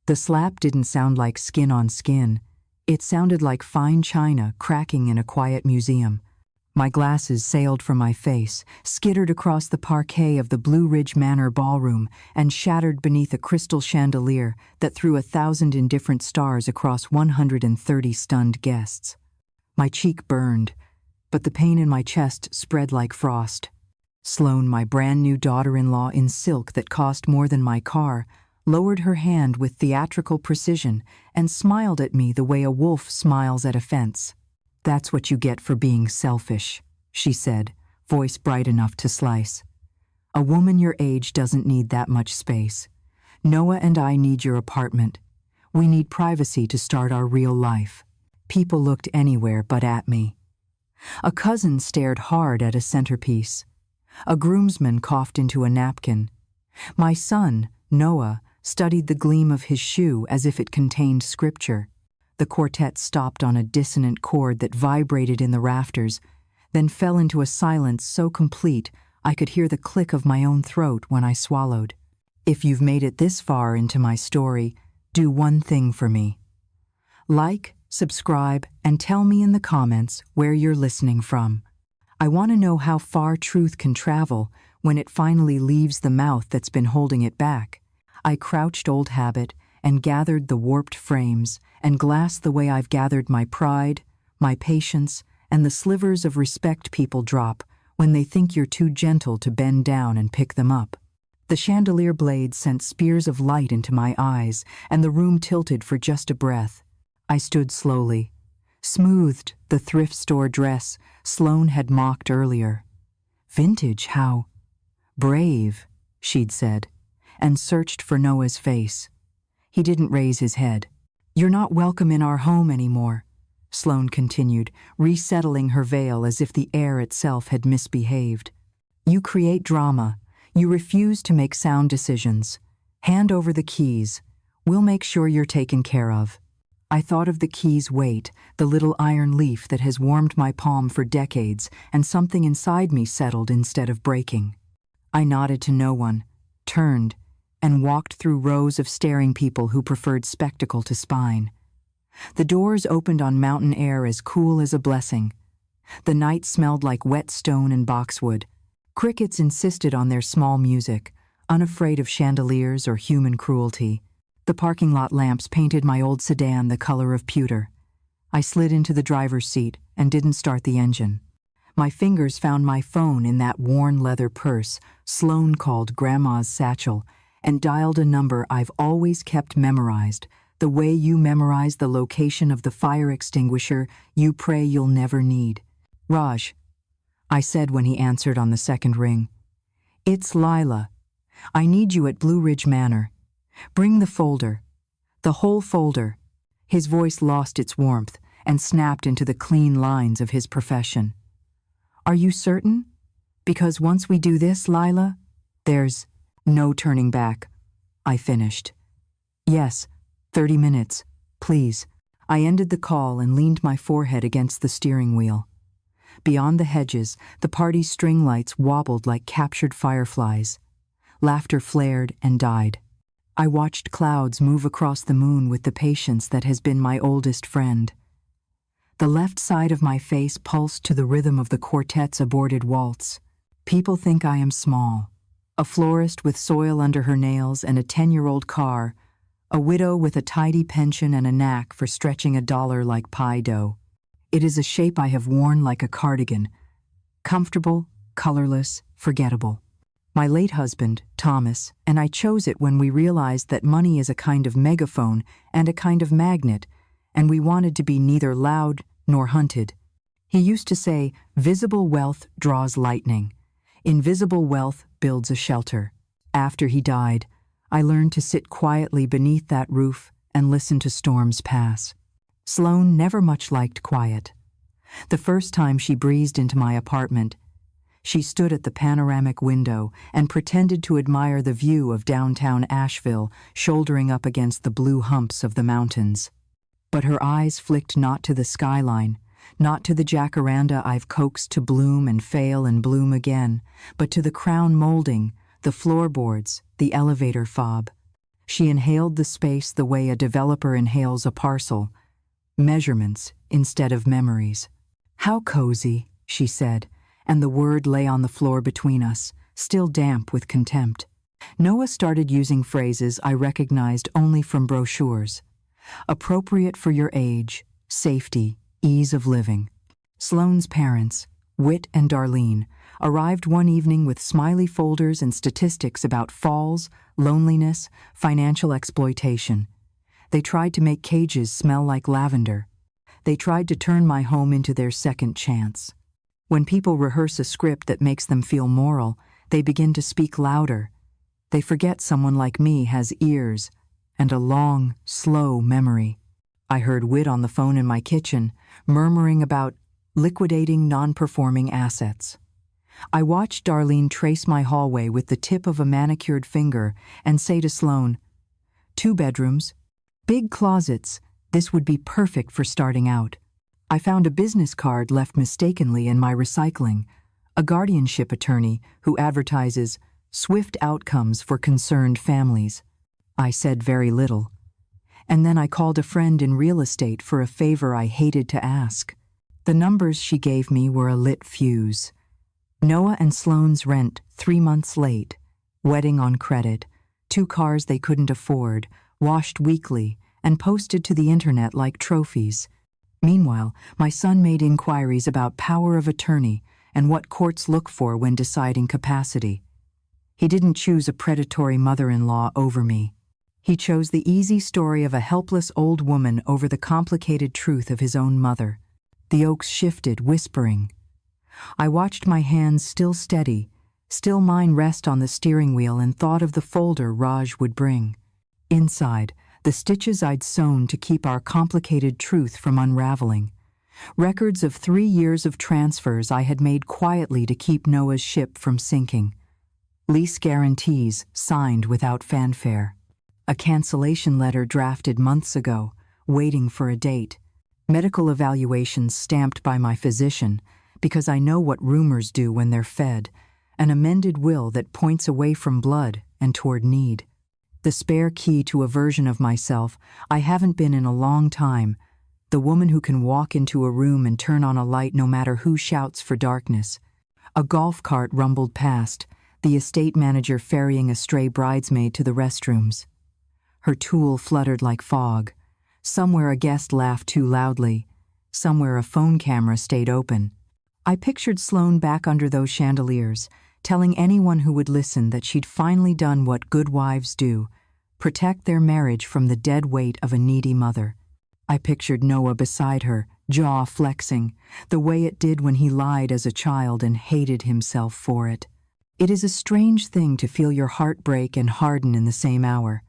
The slap didn't sound like skin on skin. It sounded like fine china cracking in a quiet museum. My glasses sailed from my face, skittered across the parquet of the Blue Ridge Manor ballroom, and shattered beneath a crystal chandelier that threw 1,000 indifferent stars across 130 stunned guests. My cheek burned, but the pain in my chest spread like frost. Sloane, my brand-new daughter-in-law in silk that cost more than my car, lowered her hand with theatrical precision and smiled at me the way a wolf smiles at a fence. "That's what you get for being selfish," she said, voice bright enough to slice. "A woman your age doesn't need that much space. Noah and I need your apartment. We need privacy to start our real life." People looked anywhere but at me. A cousin stared hard at a centerpiece. A groomsman coughed into a napkin. My son, Noah, studied the gleam of his shoe as if it contained scripture. The quartet stopped on a dissonant chord that vibrated in the rafters, then fell into a silence so complete I could hear the click of my own throat when I swallowed. If you've made it this far into my story, do one thing for me. Like, subscribe, and tell me in the comments where you're listening from. I want to know how far truth can travel when it finally leaves the mouth that's been holding it back. I crouched old habit and gathered the warped frames and glassed the way I've gathered my pride, my patience, and the slivers of respect people drop when they think you're too gentle to bend down and pick them up. The chandelier blades sent spears of light into my eyes, and the room tilted for just a breath. I stood slowly, smoothed the thrift store dress Sloane had mocked earlier. "Vintage, how brave," she'd said, and searched for Noah's face. He didn't raise his head. "You're not welcome in our home anymore," Sloane continued, resettling her veil as if the air itself had misbehaved. "You create drama. You refuse to make sound decisions. Hand over the keys. We'll make sure you're taken care of." I thought of the key's weight, the little iron leaf that has warmed my palm for decades, and something inside me settled instead of breaking. I nodded to no one, turned, and walked through rows of staring people who preferred spectacle to spine. The doors opened on mountain air as cool as a blessing. The night smelled like wet stone and boxwood. Crickets insisted on their small music, unafraid of chandeliers or human cruelty. The parking lot lamps painted my old sedan the color of pewter. I slid into the driver's seat and didn't start the engine. My fingers found my phone in that worn leather purse Sloane called Grandma's satchel, and dialed a number I've always kept memorized, the way you memorize the location of the fire extinguisher you pray you'll never need. "Raj," I said when he answered on the second ring. "It's Lila. I need you at Blue Ridge Manor. Bring the folder. The whole folder." His voice lost its warmth and snapped into the clean lines of his profession. "Are you certain? Because once we do this, Lila, there's no turning back," I finished. "Yes, 30 minutes, please." I ended the call and leaned my forehead against the steering wheel. Beyond the hedges, the party's string lights wobbled like captured fireflies. Laughter flared and died. I watched clouds move across the moon with the patience that has been my oldest friend. The left side of my face pulsed to the rhythm of the quartet's aborted waltz. People think I am small. A florist with soil under her nails and a 10-year-old car, a widow with a tidy pension and a knack for stretching a dollar like pie dough. It is a shape I have worn like a cardigan, comfortable, colorless, forgettable. My late husband, Thomas, and I chose it when we realized that money is a kind of megaphone and a kind of magnet, and we wanted to be neither loud nor hunted. He used to say, "Visible wealth draws lightning. Invisible wealth builds a shelter." After he died, I learned to sit quietly beneath that roof and listen to storms pass. Sloane never much liked quiet. The first time she breezed into my apartment, she stood at the panoramic window and pretended to admire the view of downtown Asheville, shouldering up against the blue humps of the mountains. But her eyes flicked not to the skyline, not to the jacaranda I've coaxed to bloom and fail and bloom again, but to the crown molding, the floorboards, the elevator fob. She inhaled the space the way a developer inhales a parcel, measurements instead of memories. "How cozy," she said, and the word lay on the floor between us, still damp with contempt. Noah started using phrases I recognized only from brochures. Appropriate for your age, safety, ease of living. Sloane's parents, Whit and Darlene, arrived one evening with smiley folders and statistics about falls, loneliness, financial exploitation. They tried to make cages smell like lavender. They tried to turn my home into their second chance. When people rehearse a script that makes them feel moral, they begin to speak louder. They forget someone like me has ears and a long, slow memory. I heard Whit on the phone in my kitchen, murmuring about liquidating non-performing assets. I watched Darlene trace my hallway with the tip of a manicured finger and say to Sloane, 2 bedrooms, big closets, this would be perfect for starting out. I found a business card left mistakenly in my recycling, a guardianship attorney who advertises swift outcomes for concerned families. I said very little. And then I called a friend in real estate for a favor I hated to ask. The numbers she gave me were a lit fuse. Noah and Sloane's rent 3 months late, wedding on credit, 2 cars they couldn't afford, washed weekly, and posted to the internet like trophies. Meanwhile, my son made inquiries about power of attorney and what courts look for when deciding capacity. He didn't choose a predatory mother-in-law over me. He chose the easy story of a helpless old woman over the complicated truth of his own mother. The oaks shifted, whispering. I watched my hands still steady, still mine rest on the steering wheel, and thought of the folder Raj would bring. Inside, the stitches I'd sewn to keep our complicated truth from unraveling. Records of 3 years of transfers I had made quietly to keep Noah's ship from sinking. Lease guarantees signed without fanfare. A cancellation letter drafted months ago, waiting for a date. Medical evaluations stamped by my physician, because I know what rumors do when they're fed. An amended will that points away from blood and toward need. The spare key to a version of myself I haven't been in a long time. The woman who can walk into a room and turn on a light no matter who shouts for darkness. A golf cart rumbled past, the estate manager ferrying a stray bridesmaid to the restrooms. Her tulle fluttered like fog. Somewhere a guest laughed too loudly. Somewhere a phone camera stayed open. I pictured Sloane back under those chandeliers, telling anyone who would listen that she'd finally done what good wives do, protect their marriage from the dead weight of a needy mother. I pictured Noah beside her, jaw flexing, the way it did when he lied as a child and hated himself for it. It is a strange thing to feel your heart break and harden in the same hour.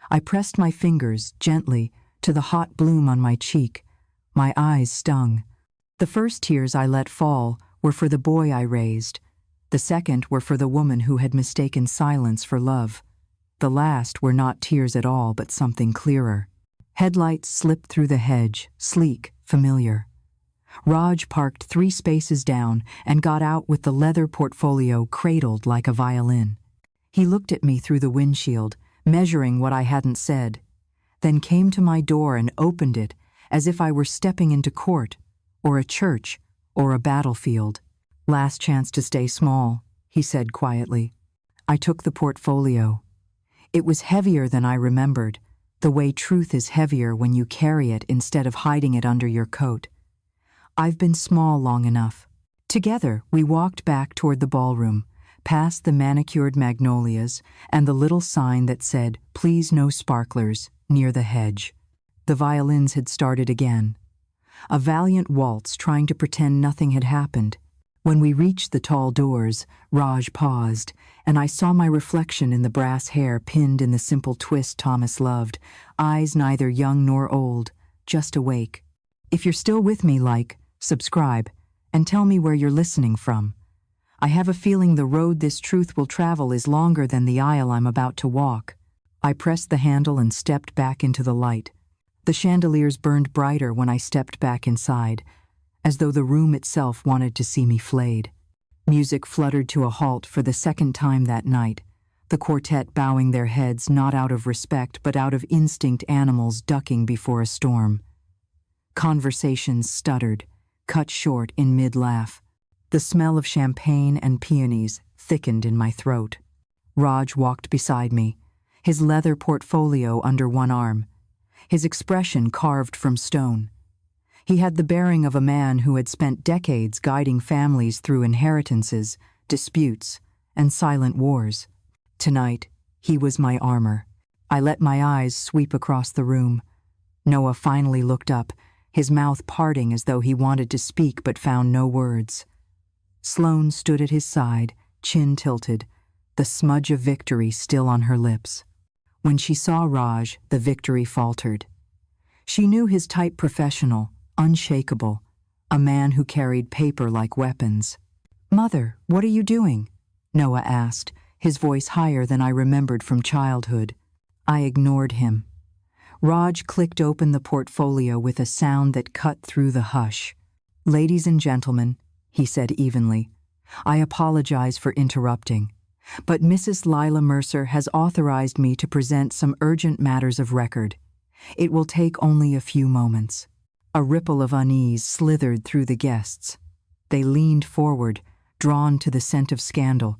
I pressed my fingers, gently, to the hot bloom on my cheek. My eyes stung. The first tears I let fall were for the boy I raised. The second were for the woman who had mistaken silence for love. The last were not tears at all, but something clearer. Headlights slipped through the hedge, sleek, familiar. Raj parked 3 spaces down and got out with the leather portfolio cradled like a violin. He looked at me through the windshield, measuring what I hadn't said, then came to my door and opened it as if I were stepping into court, or a church, or a battlefield. "Last chance to stay small," he said quietly. I took the portfolio. It was heavier than I remembered, the way truth is heavier when you carry it instead of hiding it under your coat. I've been small long enough. Together, we walked back toward the ballroom, past the manicured magnolias and the little sign that said, "Please no sparklers," near the hedge. The violins had started again. A valiant waltz trying to pretend nothing had happened. When we reached the tall doors, Raj paused, and I saw my reflection in the brass hair pinned in the simple twist Thomas loved, eyes neither young nor old, just awake. If you're still with me, subscribe, and tell me where you're listening from. I have a feeling the road this truth will travel is longer than the aisle I'm about to walk. I pressed the handle and stepped back into the light. The chandeliers burned brighter when I stepped back inside, as though the room itself wanted to see me flayed. Music fluttered to a halt for the second time that night, the quartet bowing their heads not out of respect but out of instinct, animals ducking before a storm. Conversations stuttered, cut short in mid-laugh. The smell of champagne and peonies thickened in my throat. Raj walked beside me, his leather portfolio under one arm, his expression carved from stone. He had the bearing of a man who had spent decades guiding families through inheritances, disputes, and silent wars. Tonight, he was my armor. I let my eyes sweep across the room. Noah finally looked up, his mouth parting as though he wanted to speak but found no words. Sloane stood at his side, chin tilted, the smudge of victory still on her lips. When she saw Raj, the victory faltered. She knew his type: professional, unshakable, a man who carried paper like weapons. "Mother, what are you doing?" Noah asked, his voice higher than I remembered from childhood. I ignored him. Raj clicked open the portfolio with a sound that cut through the hush. "Ladies and gentlemen," he said evenly, "I apologize for interrupting, but Mrs. Lila Mercer has authorized me to present some urgent matters of record. It will take only a few moments." A ripple of unease slithered through the guests. They leaned forward, drawn to the scent of scandal.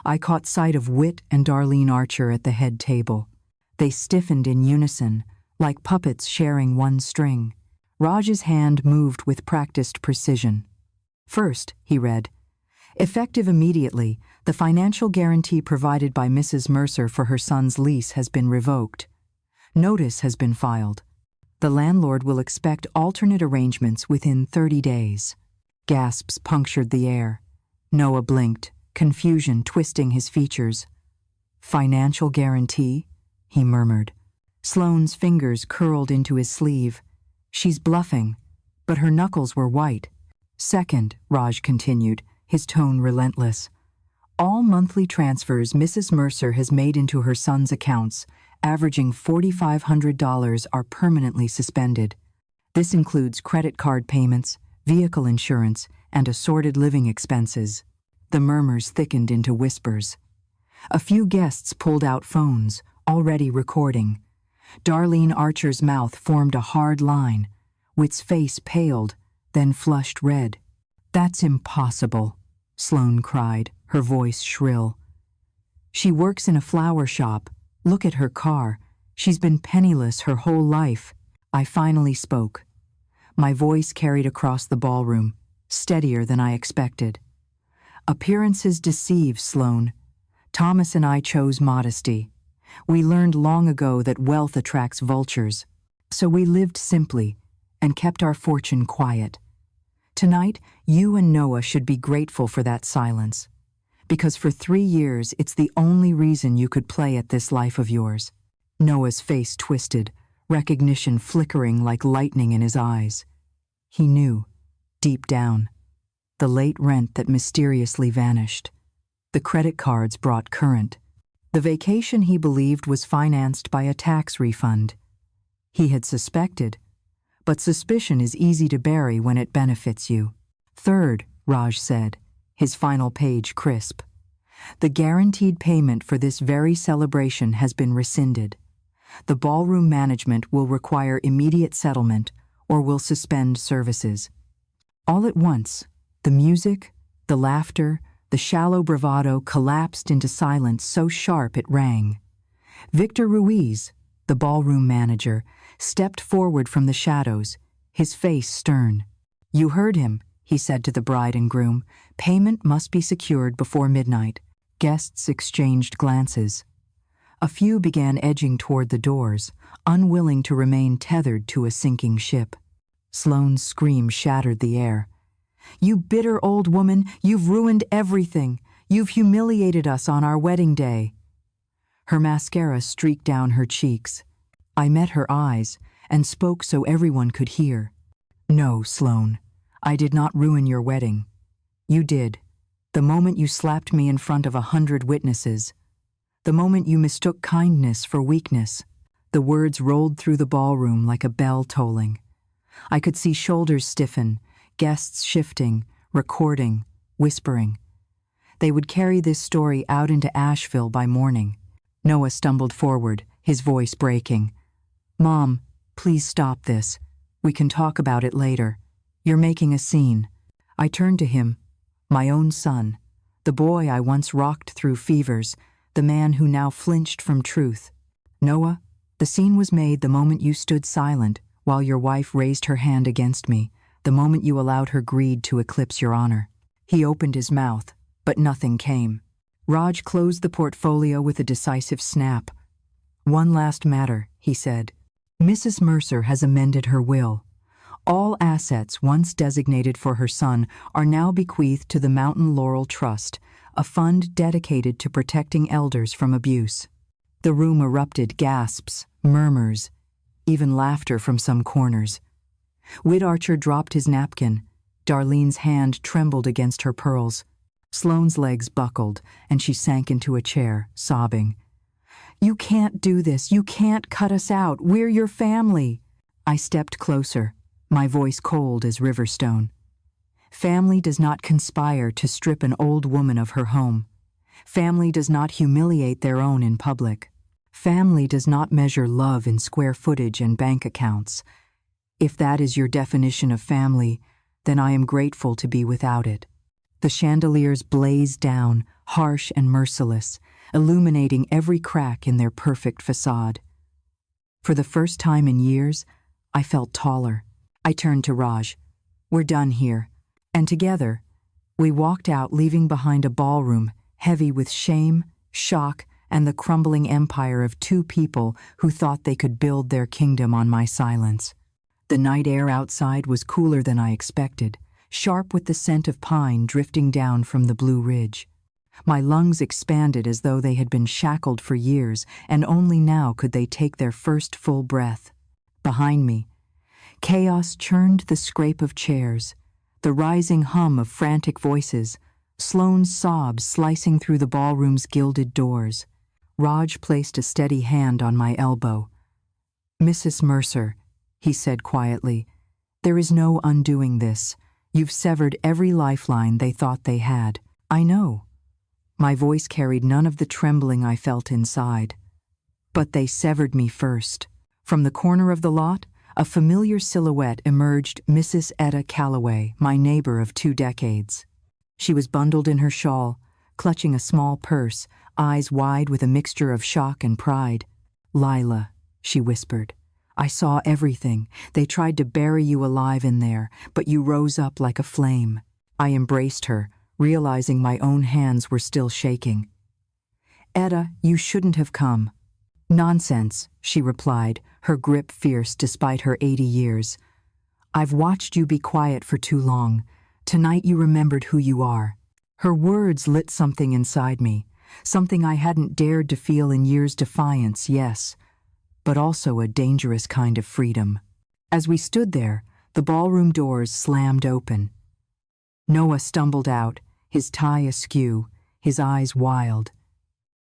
I caught sight of Whit and Darlene Archer at the head table. They stiffened in unison, like puppets sharing one string. Raj's hand moved with practiced precision. First, he read, "Effective immediately, the financial guarantee provided by Mrs. Mercer for her son's lease has been revoked. Notice has been filed. The landlord will expect alternate arrangements within 30 days. Gasps punctured the air. Noah blinked, confusion twisting his features. "Financial guarantee?" he murmured. Sloane's fingers curled into his sleeve. "She's bluffing," but her knuckles were white. "Second," Raj continued, his tone relentless, "all monthly transfers Mrs. Mercer has made into her son's accounts, averaging $4,500, are permanently suspended. This includes credit card payments, vehicle insurance, and assorted living expenses." The murmurs thickened into whispers. A few guests pulled out phones, already recording. Darlene Archer's mouth formed a hard line. Whit's face paled, then flushed red. "That's impossible," Sloane cried, her voice shrill. "She works in a flower shop. Look at her car. She's been penniless her whole life." I finally spoke. My voice carried across the ballroom, steadier than I expected. "Appearances deceive, Sloane. Thomas and I chose modesty. We learned long ago that wealth attracts vultures. So we lived simply and kept our fortune quiet. Tonight, you and Noah should be grateful for that silence. Because for 3 years, it's the only reason you could play at this life of yours." Noah's face twisted, recognition flickering like lightning in his eyes. He knew, deep down, the late rent that mysteriously vanished. The credit cards brought current. The vacation he believed was financed by a tax refund. He had suspected, but suspicion is easy to bury when it benefits you. "Third," Raj said, his final page crisp, "the guaranteed payment for this very celebration has been rescinded. The ballroom management will require immediate settlement or will suspend services." All at once, the music, the laughter, the shallow bravado collapsed into silence so sharp it rang. Victor Ruiz, the ballroom manager, stepped forward from the shadows, his face stern. "You heard him," he said to the bride and groom. "Payment must be secured before midnight." Guests exchanged glances. A few began edging toward the doors, unwilling to remain tethered to a sinking ship. Sloane's scream shattered the air. "You bitter old woman, you've ruined everything. You've humiliated us on our wedding day." Her mascara streaked down her cheeks. I met her eyes and spoke so everyone could hear. "No, Sloane, I did not ruin your wedding. You did. The moment you slapped me in front of 100 witnesses. The moment you mistook kindness for weakness." The words rolled through the ballroom like a bell tolling. I could see shoulders stiffen, guests shifting, recording, whispering. They would carry this story out into Asheville by morning. Noah stumbled forward, his voice breaking. "Mom, please stop this. We can talk about it later. You're making a scene." I turned to him, my own son, the boy I once rocked through fevers, the man who now flinched from truth. "Noah, the scene was made the moment you stood silent while your wife raised her hand against me, the moment you allowed her greed to eclipse your honor." He opened his mouth, but nothing came. Raj closed the portfolio with a decisive snap. "One last matter," he said. "Mrs. Mercer has amended her will. All assets once designated for her son are now bequeathed to the Mountain Laurel Trust, a fund dedicated to protecting elders from abuse." The room erupted, gasps, murmurs, even laughter from some corners. Whit Archer dropped his napkin. Darlene's hand trembled against her pearls. Sloane's legs buckled, and she sank into a chair, sobbing. "You can't do this. You can't cut us out. We're your family." I stepped closer, my voice cold as riverstone. Family does not conspire to strip an old woman of her home. Family does not humiliate their own in public. Family does not measure love in square footage and bank accounts. If that is your definition of family, then I am grateful to be without it. The chandeliers blazed down, harsh and merciless, illuminating every crack in their perfect facade. For the first time in years, I felt taller. I turned to Raj. "We're done here." And together, we walked out, leaving behind a ballroom heavy with shame, shock, and the crumbling empire of two people who thought they could build their kingdom on my silence. The night air outside was cooler than I expected, sharp with the scent of pine drifting down from the Blue Ridge. My lungs expanded as though they had been shackled for years, and only now could they take their first full breath. Behind me, chaos churned the scrape of chairs, the rising hum of frantic voices, Sloane's sobs slicing through the ballroom's gilded doors. Raj placed a steady hand on my elbow. "Mrs. Mercer," he said quietly, "there is no undoing this. You've severed every lifeline they thought they had." "I know." My voice carried none of the trembling I felt inside. "But they severed me first." From the corner of the lot, a familiar silhouette emerged, Mrs. Etta Calloway, my neighbor of 2 decades. She was bundled in her shawl, clutching a small purse, eyes wide with a mixture of shock and pride. "Lila," she whispered, "I saw everything. They tried to bury you alive in there, but you rose up like a flame." I embraced her, realizing my own hands were still shaking. "Etta, you shouldn't have come." "Nonsense," she replied, her grip fierce despite her 80 years. "I've watched you be quiet for too long. Tonight you remembered who you are." Her words lit something inside me, something I hadn't dared to feel in years. Defiance, yes, but also a dangerous kind of freedom. As we stood there, the ballroom doors slammed open. Noah stumbled out, his tie askew, his eyes wild.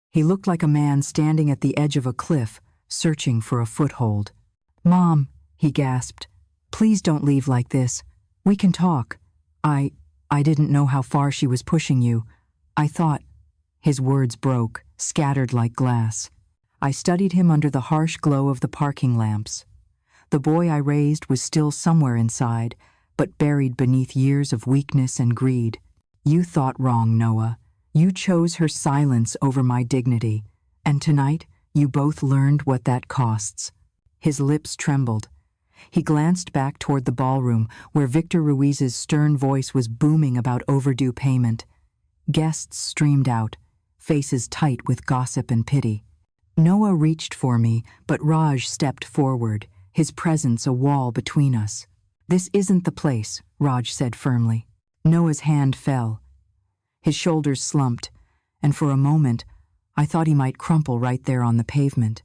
He looked like a man standing at the edge of a cliff, searching for a foothold. "Mom," he gasped, "please don't leave like this. We can talk. I didn't know how far she was pushing you. I thought—" His words broke, scattered like glass. I studied him under the harsh glow of the parking lamps. The boy I raised was still somewhere inside, but buried beneath years of weakness and greed. "You thought wrong, Noah. You chose her silence over my dignity, and tonight you both learned what that costs." His lips trembled. He glanced back toward the ballroom, where Victor Ruiz's stern voice was booming about overdue payment. Guests streamed out, faces tight with gossip and pity. Noah reached for me, but Raj stepped forward, his presence a wall between us. "This isn't the place," Raj said firmly. Noah's hand fell. His shoulders slumped, and for a moment, I thought he might crumple right there on the pavement.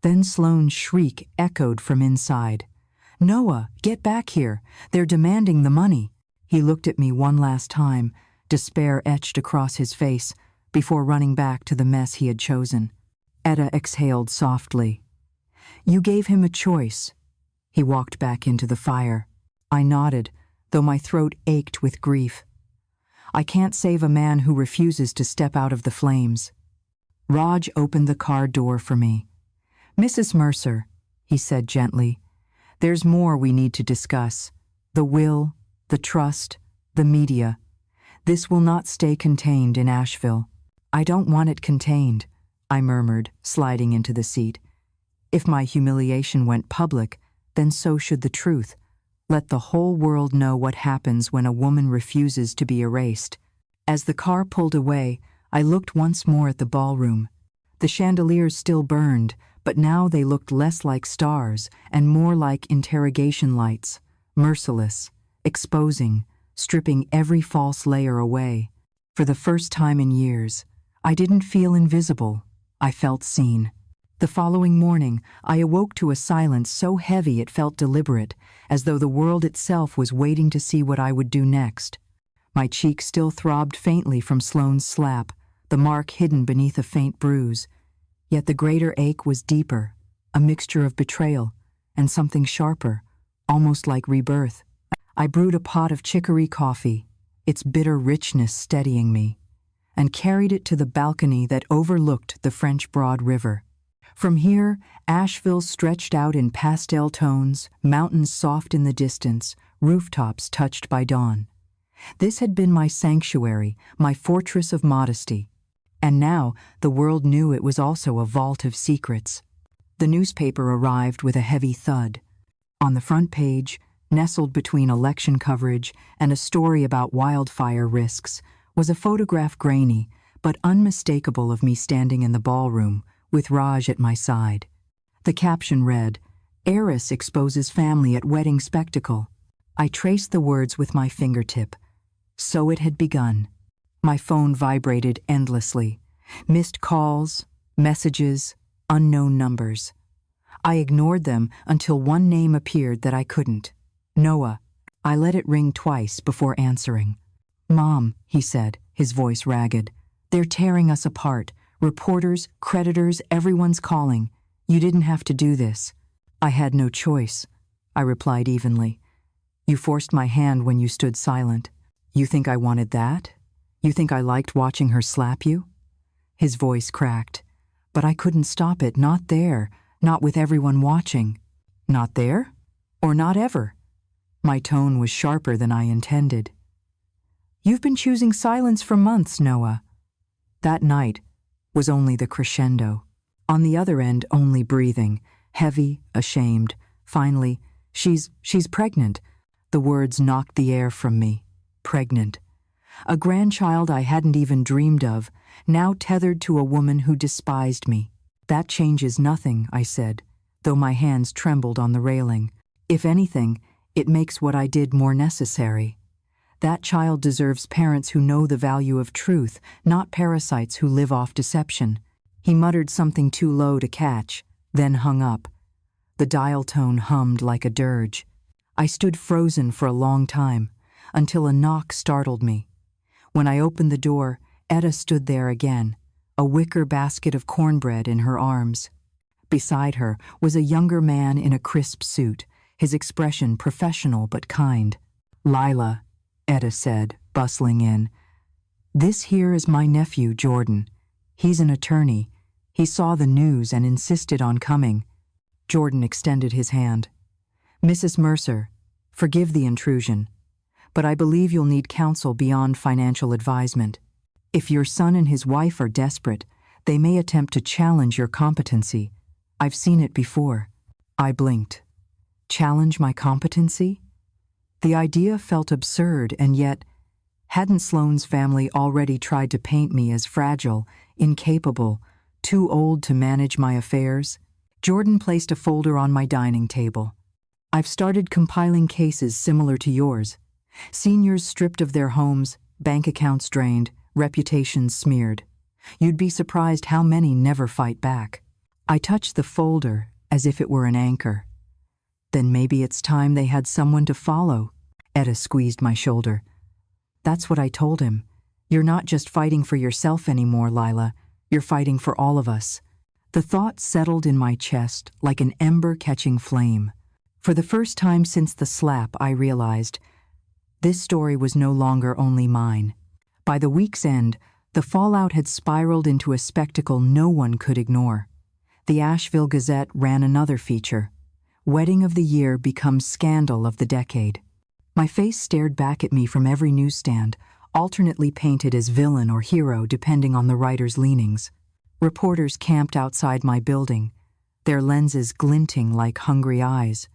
Then Sloane's shriek echoed from inside. "Noah, get back here. They're demanding the money." He looked at me one last time, despair etched across his face, before running back to the mess he had chosen. Etta exhaled softly. "You gave him a choice." He walked back into the fire. I nodded, though my throat ached with grief. I can't save a man who refuses to step out of the flames. Raj opened the car door for me. "Mrs. Mercer," he said gently, "there's more we need to discuss. The will, the trust, the media. This will not stay contained in Asheville." "I don't want it contained," I murmured, sliding into the seat. "If my humiliation went public, then so should the truth. Let the whole world know what happens when a woman refuses to be erased." As the car pulled away, I looked once more at the ballroom. The chandeliers still burned, but now they looked less like stars and more like interrogation lights, merciless, exposing, stripping every false layer away. For the first time in years, I didn't feel invisible. I felt seen. The following morning, I awoke to a silence so heavy it felt deliberate, as though the world itself was waiting to see what I would do next. My cheek still throbbed faintly from Sloane's slap, the mark hidden beneath a faint bruise. Yet the greater ache was deeper, a mixture of betrayal and something sharper, almost like rebirth. I brewed a pot of chicory coffee, its bitter richness steadying me, and carried it to the balcony that overlooked the French Broad River. From here, Asheville stretched out in pastel tones, mountains soft in the distance, rooftops touched by dawn. This had been my sanctuary, my fortress of modesty. And now the world knew it was also a vault of secrets. The newspaper arrived with a heavy thud. On the front page, nestled between election coverage and a story about wildfire risks, was a photograph grainy but unmistakable of me standing in the ballroom, with Raj at my side. The caption read, "Heiress exposes family at wedding spectacle." I traced the words with my fingertip. So it had begun. My phone vibrated endlessly. Missed calls, messages, unknown numbers. I ignored them until one name appeared that I couldn't. Noah. I let it ring twice before answering. "Mom," he said, his voice ragged. "They're tearing us apart. Reporters, creditors, everyone's calling. You didn't have to do this." "I had no choice," I replied evenly. "You forced my hand when you stood silent. You think I wanted that? You think I liked watching her slap you?" His voice cracked. "But I couldn't stop it, not there, not with everyone watching." "Not there? Or not ever?" My tone was sharper than I intended. "You've been choosing silence for months, Noah." That night was only the crescendo. On the other end, only breathing, heavy, ashamed. Finally, she's pregnant." The words knocked the air from me. Pregnant. A grandchild I hadn't even dreamed of, now tethered to a woman who despised me. "That changes nothing," I said, though my hands trembled on the railing. "If anything, it makes what I did more necessary. That child deserves parents who know the value of truth, not parasites who live off deception." He muttered something too low to catch, then hung up. The dial tone hummed like a dirge. I stood frozen for a long time, until a knock startled me. When I opened the door, Etta stood there again, a wicker basket of cornbread in her arms. Beside her was a younger man in a crisp suit, his expression professional but kind. "Lila," Etta said, bustling in. "This here is my nephew, Jordan. He's an attorney. He saw the news and insisted on coming." Jordan extended his hand. "Mrs. Mercer, forgive the intrusion, but I believe you'll need counsel beyond financial advisement. If your son and his wife are desperate, they may attempt to challenge your competency. I've seen it before." I blinked. Challenge my competency? The idea felt absurd, and yet, hadn't Sloane's family already tried to paint me as fragile, incapable, too old to manage my affairs? Jordan placed a folder on my dining table. "I've started compiling cases similar to yours. Seniors stripped of their homes, bank accounts drained, reputations smeared. You'd be surprised how many never fight back." I touched the folder as if it were an anchor. "Then maybe it's time they had someone to follow." Etta squeezed my shoulder. "That's what I told him. You're not just fighting for yourself anymore, Lila. You're fighting for all of us." The thought settled in my chest like an ember catching flame. For the first time since the slap, I realized this story was no longer only mine. By the week's end, the fallout had spiraled into a spectacle no one could ignore. The Asheville Gazette ran another feature. Wedding of the year becomes scandal of the decade. My face stared back at me from every newsstand, alternately painted as villain or hero depending on the writer's leanings. Reporters camped outside my building, their lenses glinting like hungry eyes.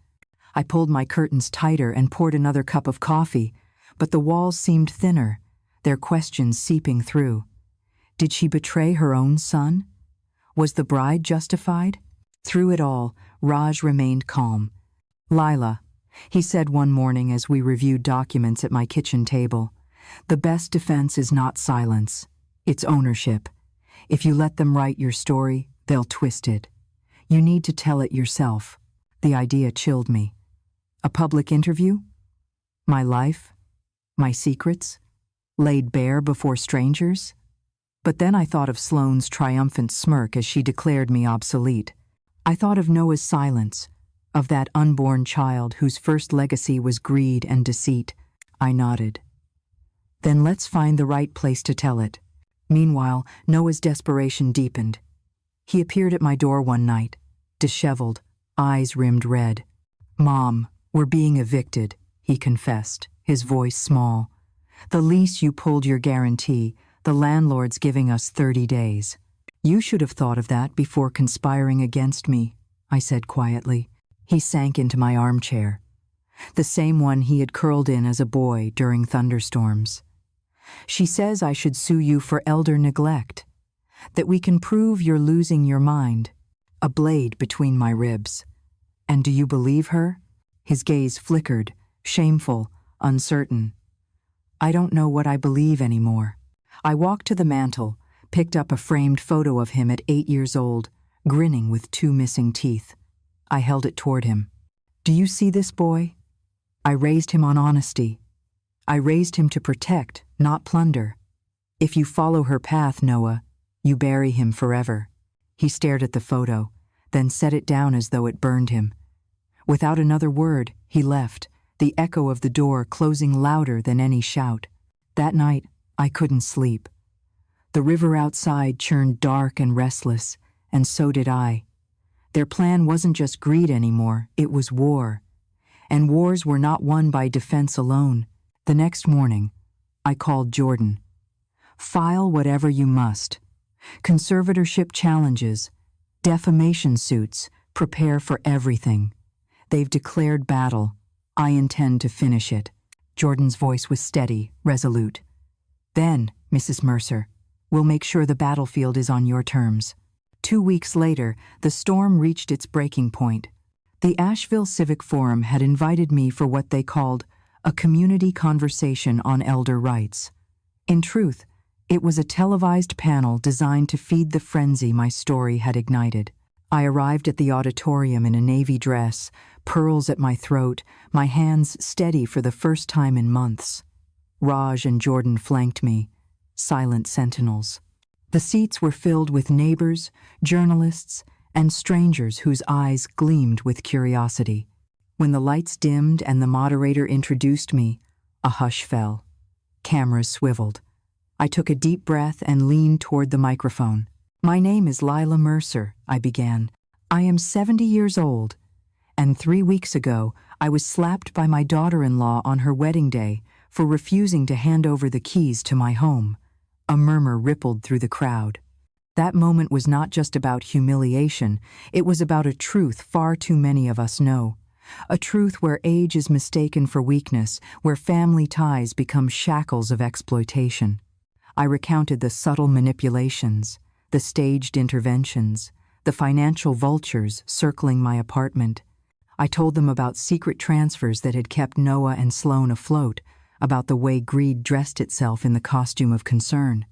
I pulled my curtains tighter and poured another cup of coffee, but the walls seemed thinner, their questions seeping through. Did she betray her own son? Was the bride justified? Through it all, Raj remained calm. "Lila," he said one morning as we reviewed documents at my kitchen table, "the best defense is not silence, it's ownership. If you let them write your story, they'll twist it. You need to tell it yourself." The idea chilled me. A public interview? My life? My secrets? Laid bare before strangers? But then I thought of Sloane's triumphant smirk as she declared me obsolete. I thought of Noah's silence, of that unborn child whose first legacy was greed and deceit. I nodded. "Then let's find the right place to tell it." Meanwhile, Noah's desperation deepened. He appeared at my door one night, disheveled, eyes rimmed red. "Mom, we're being evicted," he confessed, his voice small. "The lease you pulled your guarantee, the landlord's giving us 30 days. You should have thought of that before conspiring against me," I said quietly. He sank into my armchair, the same one he had curled in as a boy during thunderstorms. "She says I should sue you for elder neglect, that we can prove you're losing your mind." A blade between my ribs. "And do you believe her?" His gaze flickered, shameful, uncertain. "I don't know what I believe anymore." I walked to the mantel, picked up a framed photo of him at 8 years old, grinning with 2 missing teeth. I held it toward him. "Do you see this boy? I raised him on honesty. I raised him to protect, not plunder. If you follow her path, Noah, you bury him forever." He stared at the photo, then set it down as though it burned him. Without another word, he left, the echo of the door closing louder than any shout. That night, I couldn't sleep. The river outside churned dark and restless, and so did I. Their plan wasn't just greed anymore, it was war. And wars were not won by defense alone. The next morning, I called Jordan. "File whatever you must. Conservatorship challenges, defamation suits, prepare for everything. They've declared battle. I intend to finish it." Jordan's voice was steady, resolute. "Then, Mrs. Mercer, we'll make sure the battlefield is on your terms." 2 weeks later, the storm reached its breaking point. The Asheville Civic Forum had invited me for what they called a community conversation on elder rights. In truth, it was a televised panel designed to feed the frenzy my story had ignited. I arrived at the auditorium in a navy dress, pearls at my throat, my hands steady for the first time in months. Raj and Jordan flanked me, silent sentinels. The seats were filled with neighbors, journalists, and strangers whose eyes gleamed with curiosity. When the lights dimmed and the moderator introduced me, a hush fell. Cameras swiveled. I took a deep breath and leaned toward the microphone. "My name is Lila Mercer," I began. "I am 70 years old, and 3 weeks ago I was slapped by my daughter-in-law on her wedding day for refusing to hand over the keys to my home." A murmur rippled through the crowd. That moment was not just about humiliation, it was about a truth far too many of us know. A truth where age is mistaken for weakness, where family ties become shackles of exploitation. I recounted the subtle manipulations, the staged interventions, the financial vultures circling my apartment. I told them about secret transfers that had kept Noah and Sloane afloat, about the way greed dressed itself in the costume of concern.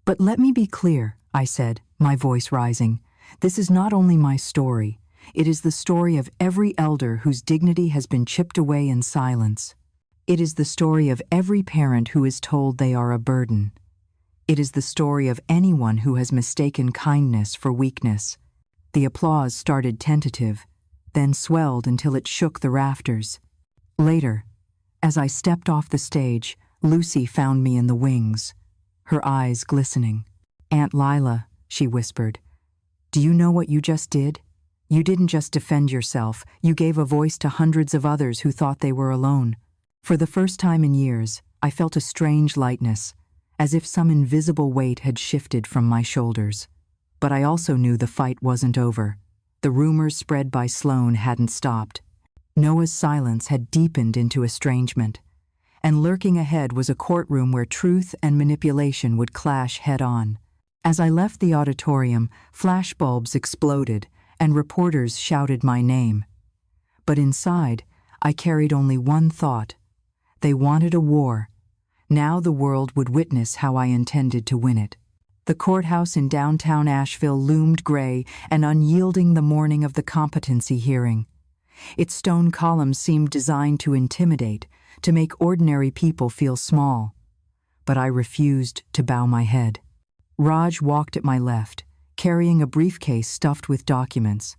"But let me be clear," I said, my voice rising. "This is not only my story. It is the story of every elder whose dignity has been chipped away in silence. It is the story of every parent who is told they are a burden. It is the story of anyone who has mistaken kindness for weakness." The applause started tentative, then swelled until it shook the rafters. Later, as I stepped off the stage, Lucy found me in the wings. her eyes glistening. "Aunt Lila," she whispered, "do you know what you just did? You didn't just defend yourself, you gave a voice to hundreds of others who thought they were alone." For the first time in years, I felt a strange lightness, as if some invisible weight had shifted from my shoulders. But I also knew the fight wasn't over. The rumors spread by Sloane hadn't stopped. Noah's silence had deepened into estrangement, and lurking ahead was a courtroom where truth and manipulation would clash head-on. As I left the auditorium, flashbulbs exploded, and reporters shouted my name. But inside, I carried only one thought. They wanted a war. Now the world would witness how I intended to win it. The courthouse in downtown Asheville loomed gray and unyielding the morning of the competency hearing. Its stone columns seemed designed to intimidate, to make ordinary people feel small. But I refused to bow my head. Raj walked at my left, carrying a briefcase stuffed with documents.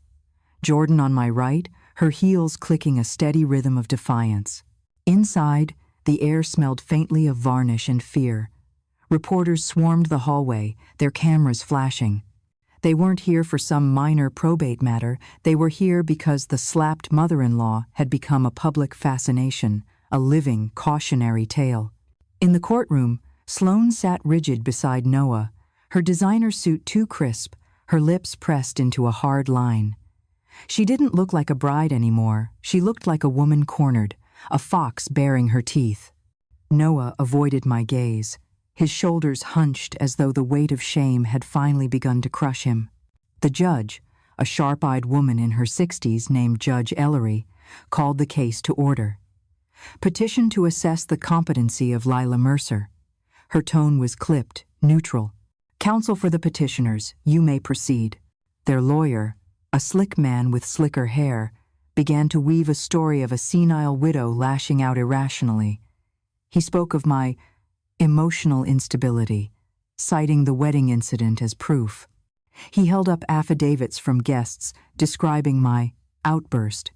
Jordan on my right, her heels clicking a steady rhythm of defiance. Inside, the air smelled faintly of varnish and fear. Reporters swarmed the hallway, their cameras flashing. They weren't here for some minor probate matter, they were here because the slapped mother-in-law had become a public fascination, a living, cautionary tale. In the courtroom, Sloane sat rigid beside Noah, her designer suit too crisp, her lips pressed into a hard line. She didn't look like a bride anymore, she looked like a woman cornered, a fox baring her teeth. Noah avoided my gaze, his shoulders hunched as though the weight of shame had finally begun to crush him. The judge, a sharp-eyed woman in her 60s named Judge Ellery, called the case to order. Petition to assess the competency of Lila Mercer. Her tone was clipped, neutral. "Counsel for the petitioners, you may proceed." Their lawyer, a slick man with slicker hair, began to weave a story of a senile widow lashing out irrationally. He spoke of my emotional instability, citing the wedding incident as proof. He held up affidavits from guests describing my outburst.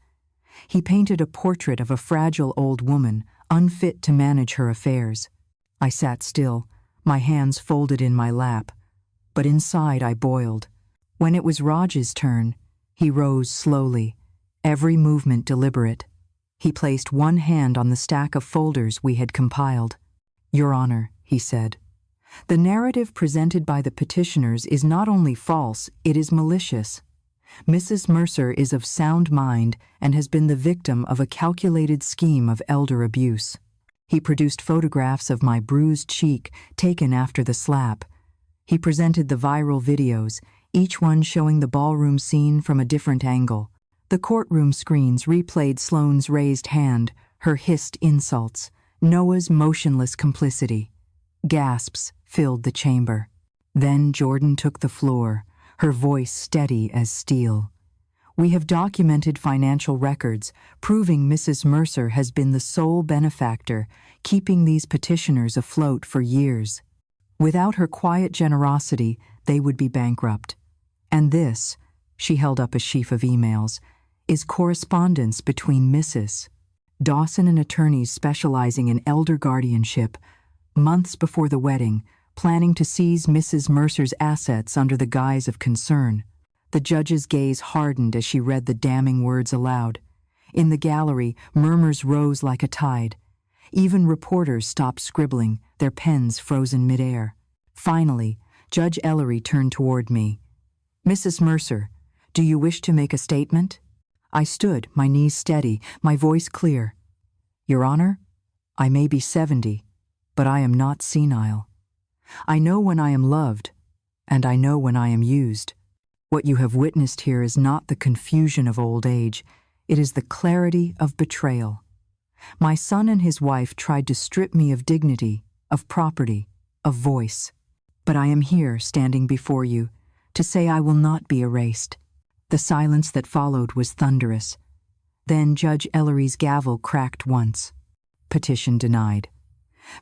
He painted a portrait of a fragile old woman, unfit to manage her affairs. I sat still, my hands folded in my lap, but inside I boiled. When it was Raj's turn, he rose slowly, every movement deliberate. He placed one hand on the stack of folders we had compiled. "Your Honor," he said, "the narrative presented by the petitioners is not only false, it is malicious. Mrs. Mercer is of sound mind and has been the victim of a calculated scheme of elder abuse." He produced photographs of my bruised cheek taken after the slap. He presented the viral videos, each one showing the ballroom scene from a different angle. The courtroom screens replayed Sloane's raised hand, her hissed insults, Noah's motionless complicity. Gasps filled the chamber. Then Jordan took the floor, her voice steady as steel. "We have documented financial records, proving Mrs. Mercer has been the sole benefactor, keeping these petitioners afloat for years. Without her quiet generosity, they would be bankrupt. And this," she held up a sheaf of emails, "is correspondence between Mrs. Dawson and attorneys specializing in elder guardianship, months before the wedding, planning to seize Mrs. Mercer's assets under the guise of concern." The judge's gaze hardened as she read the damning words aloud. In the gallery, murmurs rose like a tide. Even reporters stopped scribbling, their pens frozen midair. Finally, Judge Ellery turned toward me. "Mrs. Mercer, do you wish to make a statement?" I stood, my knees steady, my voice clear. "Your Honor, I may be 70, but I am not senile. I know when I am loved, and I know when I am used. What you have witnessed here is not the confusion of old age, it is the clarity of betrayal. My son and his wife tried to strip me of dignity, of property, of voice. But I am here, standing before you, to say I will not be erased." The silence that followed was thunderous. Then Judge Ellery's gavel cracked once. Petition denied.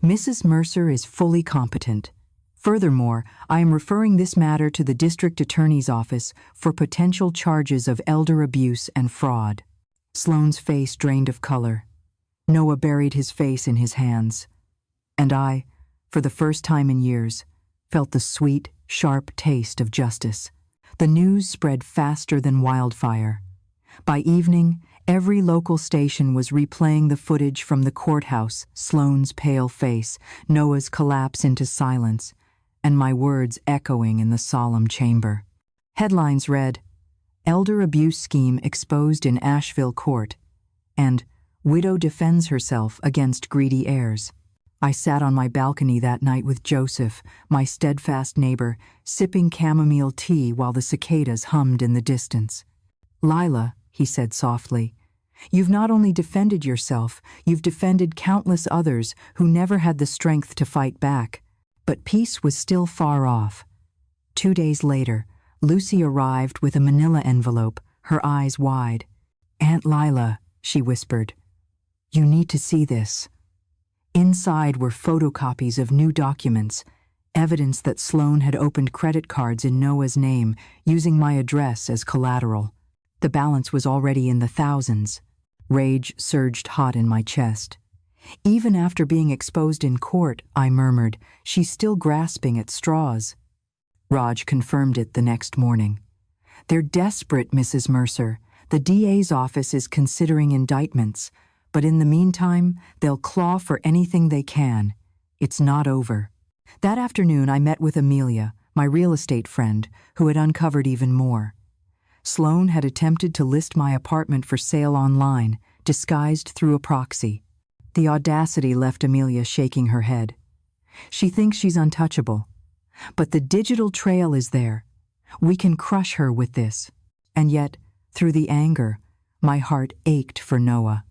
"Mrs. Mercer is fully competent. Furthermore, I am referring this matter to the District Attorney's Office for potential charges of elder abuse and fraud." Sloane's face drained of color. Noah buried his face in his hands. And I, for the first time in years, felt the sweet, sharp taste of justice. The news spread faster than wildfire. By evening, every local station was replaying the footage from the courthouse, Sloane's pale face, Noah's collapse into silence, and my words echoing in the solemn chamber. Headlines read, "Elder Abuse Scheme Exposed in Asheville Court," and "Widow Defends Herself Against Greedy Heirs." I sat on my balcony that night with Joseph, my steadfast neighbor, sipping chamomile tea while the cicadas hummed in the distance. "Lila," he said softly, "you've not only defended yourself, you've defended countless others who never had the strength to fight back." But peace was still far off. 2 days later, Lucy arrived with a manila envelope, her eyes wide. "Aunt Lila," she whispered, "you need to see this." Inside were photocopies of new documents, evidence that Sloane had opened credit cards in Noah's name, using my address as collateral. The balance was already in the thousands. Rage surged hot in my chest. "Even after being exposed in court," I murmured, "she's still grasping at straws." Raj confirmed it the next morning. "They're desperate, Mrs. Mercer. The DA's office is considering indictments, but in the meantime, they'll claw for anything they can. It's not over." That afternoon, I met with Amelia, my real estate friend, who had uncovered even more. Sloane had attempted to list my apartment for sale online, disguised through a proxy. The audacity left Amelia shaking her head. She thinks she's untouchable. But the digital trail is there. We can crush her with this. And yet, through the anger, my heart ached for Noah.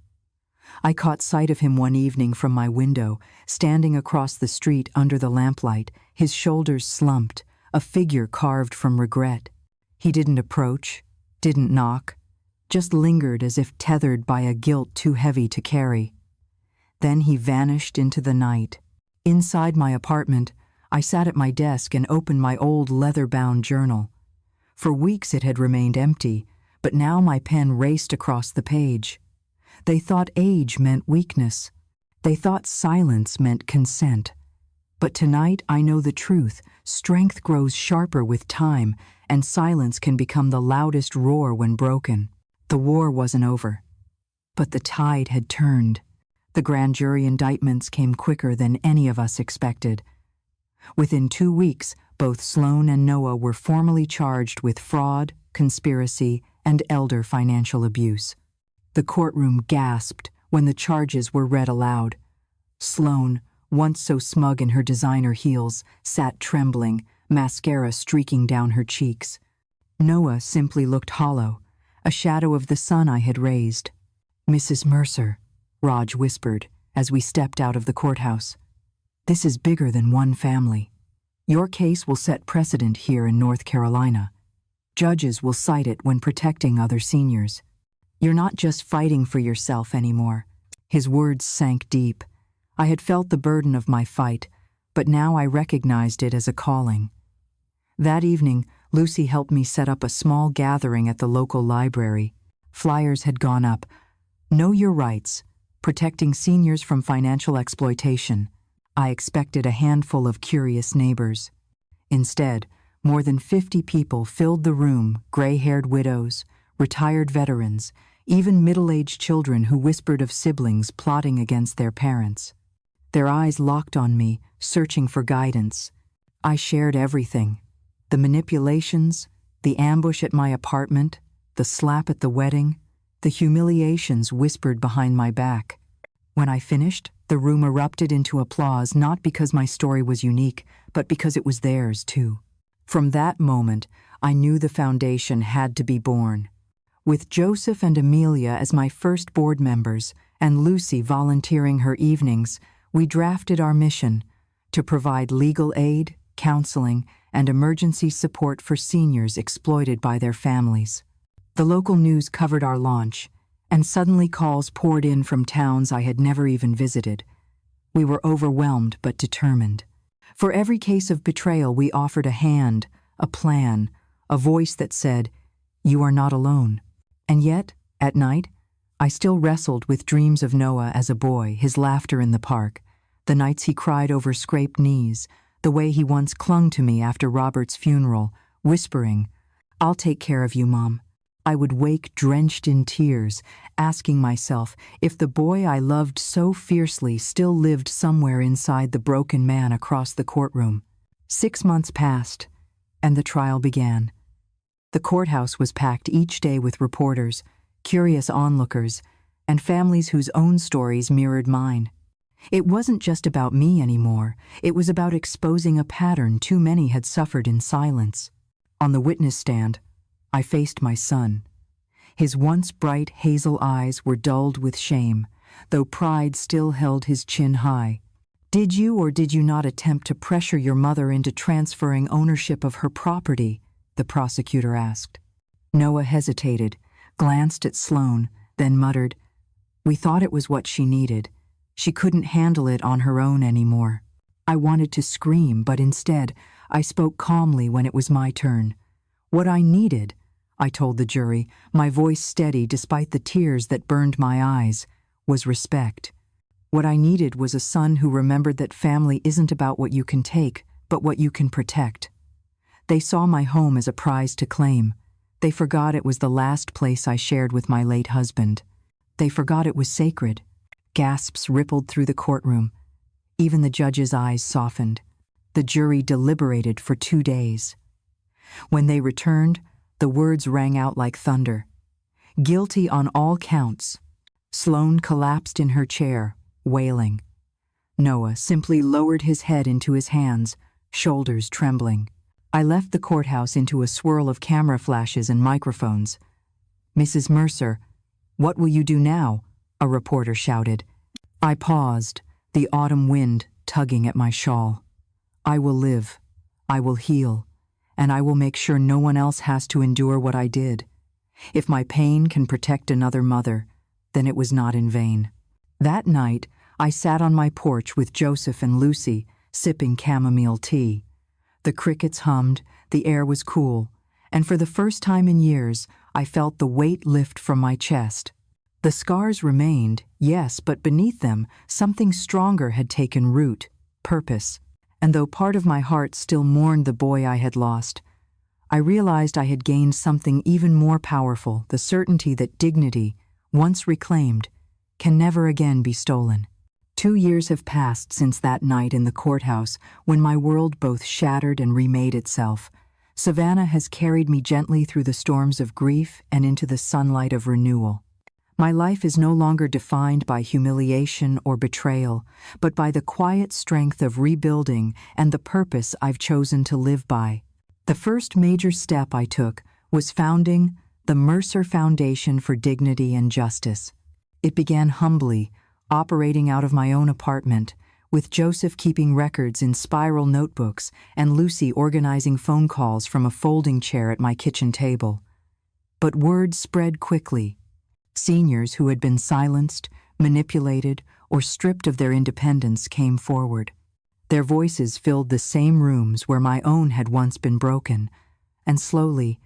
I caught sight of him one evening from my window, standing across the street under the lamplight, his shoulders slumped, a figure carved from regret. He didn't approach, didn't knock, just lingered as if tethered by a guilt too heavy to carry. Then he vanished into the night. Inside my apartment, I sat at my desk and opened my old leather-bound journal. For weeks it had remained empty, but now my pen raced across the page. They thought age meant weakness. They thought silence meant consent. But tonight I know the truth. Strength grows sharper with time, and silence can become the loudest roar when broken. The war wasn't over. But the tide had turned. The grand jury indictments came quicker than any of us expected. Within 2 weeks, both Sloane and Noah were formally charged with fraud, conspiracy, and elder financial abuse. The courtroom gasped when the charges were read aloud. Sloane, once so smug in her designer heels, sat trembling, mascara streaking down her cheeks. Noah simply looked hollow, a shadow of the son I had raised. "Mrs. Mercer," Raj whispered as we stepped out of the courthouse, "this is bigger than one family. Your case will set precedent here in North Carolina. Judges will cite it when protecting other seniors. You're not just fighting for yourself anymore." His words sank deep. I had felt the burden of my fight, but now I recognized it as a calling. That evening, Lucy helped me set up a small gathering at the local library. Flyers had gone up. "Know your rights. Protecting seniors from financial exploitation." I expected a handful of curious neighbors. Instead, more than 50 people filled the room, gray-haired widows, retired veterans, even middle-aged children who whispered of siblings plotting against their parents. Their eyes locked on me, searching for guidance. I shared everything. The manipulations, the ambush at my apartment, the slap at the wedding, the humiliations whispered behind my back. When I finished, the room erupted into applause, not because my story was unique, but because it was theirs too. From that moment, I knew the foundation had to be born. With Joseph and Amelia as my first board members, and Lucy volunteering her evenings, we drafted our mission to provide legal aid, counseling, and emergency support for seniors exploited by their families. The local news covered our launch, and suddenly calls poured in from towns I had never even visited. We were overwhelmed but determined. For every case of betrayal, we offered a hand, a plan, a voice that said, "You are not alone." And yet, at night, I still wrestled with dreams of Noah as a boy, his laughter in the park, The nights he cried over scraped knees, the way he once clung to me after Robert's funeral, whispering, "I'll take care of you, Mom." I would wake drenched in tears, asking myself if the boy I loved so fiercely still lived somewhere inside the broken man across the courtroom. 6 months passed, and the trial began. The courthouse was packed each day with reporters, curious onlookers, and families whose own stories mirrored mine. It wasn't just about me anymore. It was about exposing a pattern too many had suffered in silence. On the witness stand, I faced my son. His once bright hazel eyes were dulled with shame, though pride still held his chin high. "Did you or did you not attempt to pressure your mother into transferring ownership of her property?" the prosecutor asked. Noah hesitated, glanced at Sloane, then muttered, "We thought it was what she needed. She couldn't handle it on her own anymore." I wanted to scream, but instead, I spoke calmly when it was my turn. "What I needed," I told the jury, my voice steady despite the tears that burned my eyes, "was respect. What I needed was a son who remembered that family isn't about what you can take, but what you can protect." They saw my home as a prize to claim. They forgot it was the last place I shared with my late husband. They forgot it was sacred. Gasps rippled through the courtroom. Even the judge's eyes softened. The jury deliberated for 2 days. When they returned, the words rang out like thunder. "Guilty on all counts." Sloane collapsed in her chair, wailing. Noah simply lowered his head into his hands, shoulders trembling. I left the courthouse into a swirl of camera flashes and microphones. "Mrs. Mercer, what will you do now?" a reporter shouted. I paused, the autumn wind tugging at my shawl. "I will live, I will heal, and I will make sure no one else has to endure what I did. If my pain can protect another mother, then it was not in vain." That night, I sat on my porch with Joseph and Lucy, sipping chamomile tea. The crickets hummed, the air was cool, and for the first time in years, I felt the weight lift from my chest. The scars remained, yes, but beneath them, something stronger had taken root, purpose. And though part of my heart still mourned the boy I had lost, I realized I had gained something even more powerful, the certainty that dignity, once reclaimed, can never again be stolen. 2 years have passed since that night in the courthouse when my world both shattered and remade itself. Savannah has carried me gently through the storms of grief and into the sunlight of renewal. My life is no longer defined by humiliation or betrayal, but by the quiet strength of rebuilding and the purpose I've chosen to live by. The first major step I took was founding the Mercer Foundation for Dignity and Justice. It began humbly, operating out of my own apartment, with Joseph keeping records in spiral notebooks and Lucy organizing phone calls from a folding chair at my kitchen table. But word spread quickly. Seniors who had been silenced, manipulated, or stripped of their independence came forward. Their voices filled the same rooms where my own had once been broken, and slowly,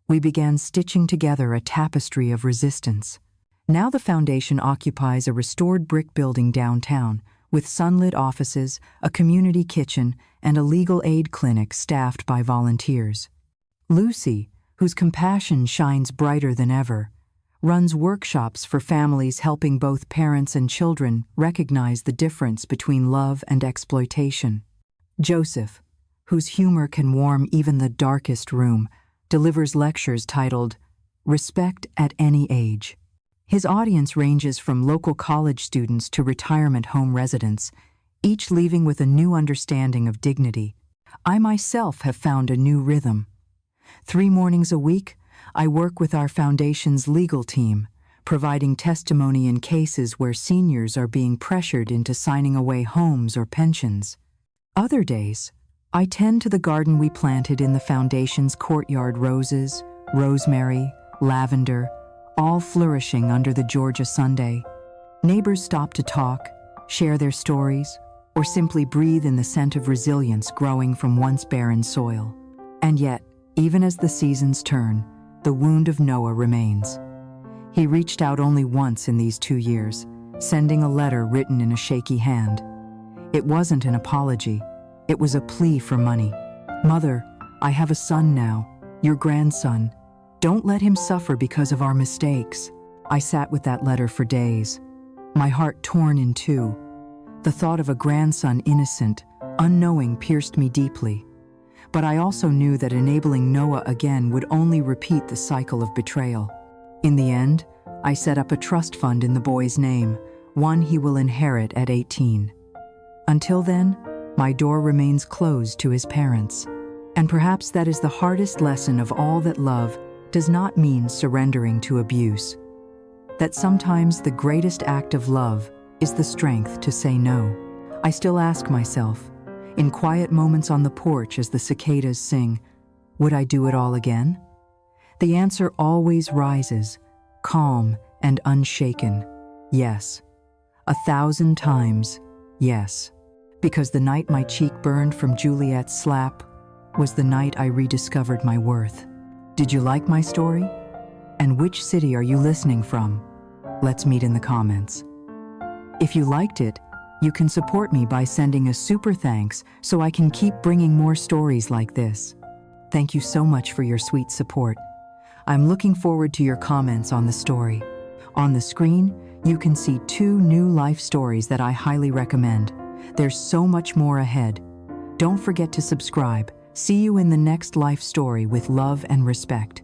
we began stitching together a tapestry of resistance. Now the foundation occupies a restored brick building downtown, with sunlit offices, a community kitchen, and a legal aid clinic staffed by volunteers. Lucy, whose compassion shines brighter than ever, runs workshops for families helping both parents and children recognize the difference between love and exploitation. Joseph, whose humor can warm even the darkest room, delivers lectures titled "Respect at Any Age." His audience ranges from local college students to retirement home residents, each leaving with a new understanding of dignity. I myself have found a new rhythm. 3 mornings a week, I work with our foundation's legal team, providing testimony in cases where seniors are being pressured into signing away homes or pensions. Other days, I tend to the garden we planted in the foundation's courtyard: roses, rosemary, lavender, all flourishing under the Georgia Sunday. Neighbors stop to talk, share their stories, or simply breathe in the scent of resilience growing from once barren soil. And yet, even as the seasons turn, the wound of Noah remains. He reached out only once in these 2 years, sending a letter written in a shaky hand. It wasn't an apology. It was a plea for money. Mother, I have a son now, your grandson. Don't let him suffer because of our mistakes. I sat with that letter for days, my heart torn in two. The thought of a grandson innocent, unknowing pierced me deeply. But I also knew that enabling Noah again would only repeat the cycle of betrayal. In the end, I set up a trust fund in the boy's name, one he will inherit at 18. Until then, my door remains closed to his parents. And perhaps that is the hardest lesson of all, that love does not mean surrendering to abuse. That sometimes the greatest act of love is the strength to say no. I still ask myself, in quiet moments on the porch as the cicadas sing, would I do it all again? The answer always rises, calm and unshaken, yes. 1,000 times, yes. Because the night my cheek burned from Juliet's slap was the night I rediscovered my worth. Did you like my story? And which city are you listening from? Let's meet in the comments. If you liked it, you can support me by sending a super thanks so I can keep bringing more stories like this. Thank you so much for your sweet support. I'm looking forward to your comments on the story. On the screen, you can see 2 new life stories that I highly recommend. There's so much more ahead. Don't forget to subscribe. See you in the next life story with love and respect.